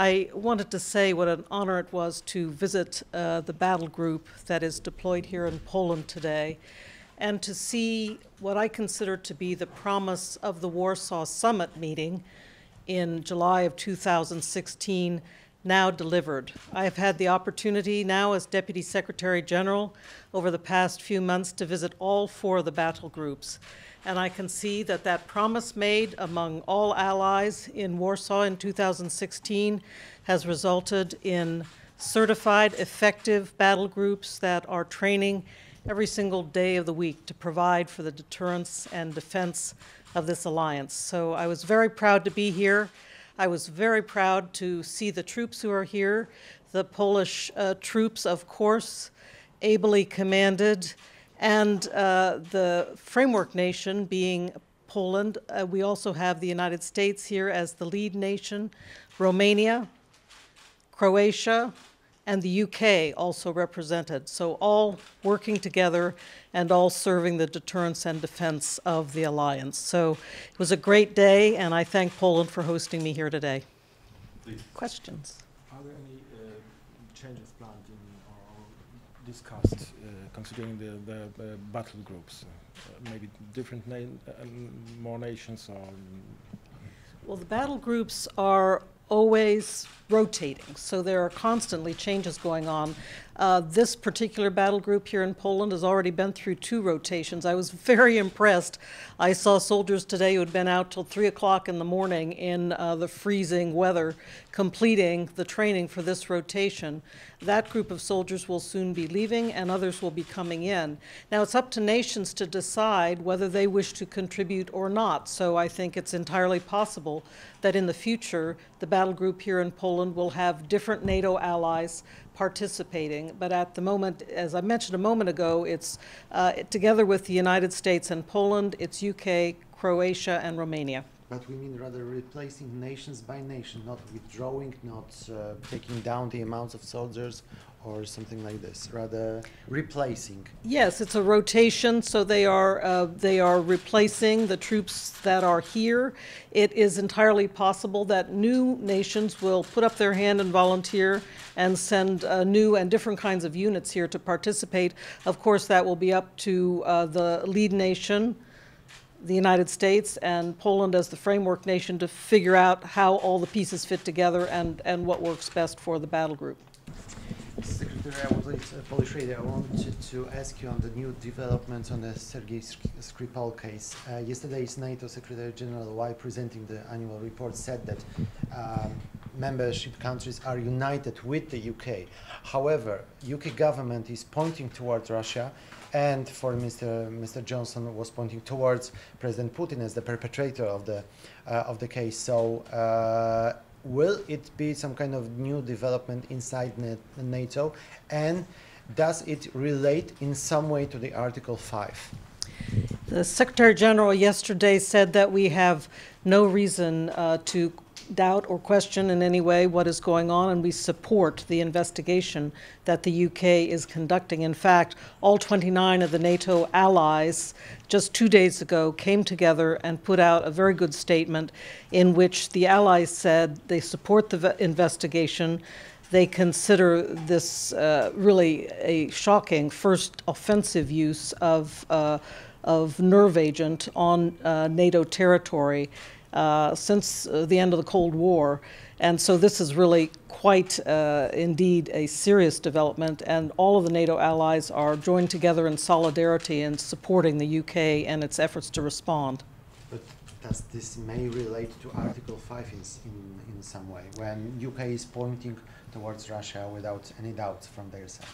I wanted to say what an honor it was to visit the battle group that is deployed here in Poland today, and to see what I consider to be the promise of the Warsaw Summit meeting in July of 2016 now delivered. I have had the opportunity now as Deputy Secretary General over the past few months to visit all 4 of the battle groups. And I can see that that promise made among all allies in Warsaw in 2016 has resulted in certified, effective battle groups that are training every single day of the week to provide for the deterrence and defense of this alliance. So I was very proud to be here. I was very proud to see the troops who are here, the Polish troops, of course, ably commanded, and the framework nation being Poland. We also have the United States here as the lead nation, Romania, Croatia, and the UK also represented. So all working together and all serving the deterrence and defense of the alliance. So it was a great day, and I thank Poland for hosting me here today. Please. Questions? Are there any changes planned or discussed considering the battle groups? Maybe different more nations or? Well, the battle groups are always rotating, so there are constantly changes going on. This particular battle group here in Poland has already been through 2 rotations. I was very impressed. I saw soldiers today who had been out till 3 o'clock in the morning in the freezing weather completing the training for this rotation. That group of soldiers will soon be leaving and others will be coming in. Now it's up to nations to decide whether they wish to contribute or not. So I think it's entirely possible that in the future the battle group here in Poland will have different NATO allies participating, but at the moment, as I mentioned a moment ago, it's together with the United States and Poland, it's UK, Croatia, and Romania. But we mean rather replacing nations by nation, not withdrawing, not taking down the amounts of soldiers or something like this, rather replacing. Yes, it's a rotation, so they are replacing the troops that are here. It is entirely possible that new nations will put up their hand and volunteer and send new and different kinds of units here to participate. Of course, that will be up to the lead nation, the United States, and Poland as the framework nation to figure out how all the pieces fit together and what works best for the battle group. Secretary, I would like Polish Radio. I wanted to ask you on the new developments on the Sergei Skripal case. Yesterday's NATO Secretary General, while presenting the annual report, said that membership countries are united with the UK. However, UK government is pointing towards Russia, and for Mr. Johnson was pointing towards President Putin as the perpetrator of the case. So. Will it be some kind of new development inside NATO, and does it relate in some way to the Article 5? The Secretary General yesterday said that we have no reason to doubt or question in any way what is going on, and we support the investigation that the UK is conducting. In fact, all 29 of the NATO allies just 2 days ago came together and put out a very good statement in which the allies said they support the investigation. They consider this really a shocking first offensive use of nerve agent on NATO territory since the end of the Cold War. And so this is really quite indeed a serious development, and all of the NATO allies are joined together in solidarity in supporting the UK and its efforts to respond. But does this may relate to Article 5 in some way, when UK is pointing towards Russia without any doubts from their side?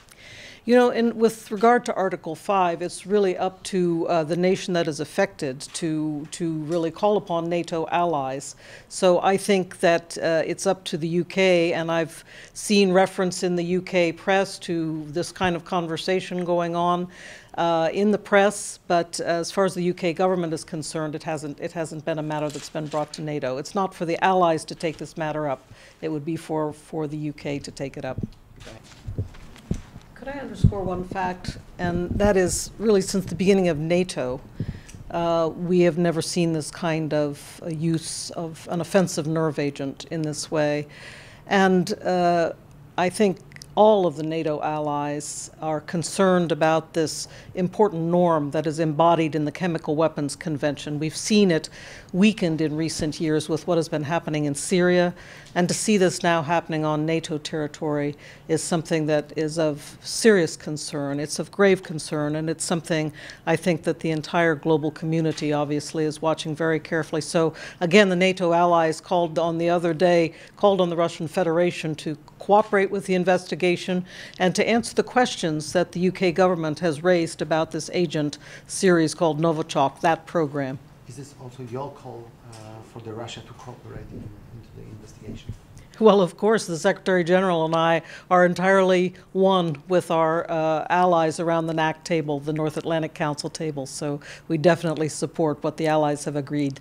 You know, with regard to Article 5, it's really up to the nation that is affected to really call upon NATO allies. So I think that it's up to the UK, and I've seen reference in the UK press to this kind of conversation going on in the press, but as far as the UK government is concerned, it hasn't been a matter that's been brought to NATO. It's not for the allies to take this matter up. It would be for the UK to take it up. Okay. Could I underscore one fact, and that is really since the beginning of NATO, we have never seen this kind of use of an offensive nerve agent in this way. And I think all of the NATO allies are concerned about this important norm that is embodied in the Chemical Weapons Convention. We've seen it weakened in recent years with what has been happening in Syria, and to see this now happening on NATO territory is something that is of serious concern. It's of grave concern, and it's something I think that the entire global community obviously is watching very carefully. So again, the NATO allies called on the other day, called on the Russian Federation to cooperate with the investigation and to answer the questions that the UK government has raised about this agent series called Novichok, that program. Is this also your call for the Russia to cooperate into the investigation? Well, of course, the Secretary General and I are entirely one with our allies around the NAC table, the North Atlantic Council table, so we definitely support what the allies have agreed.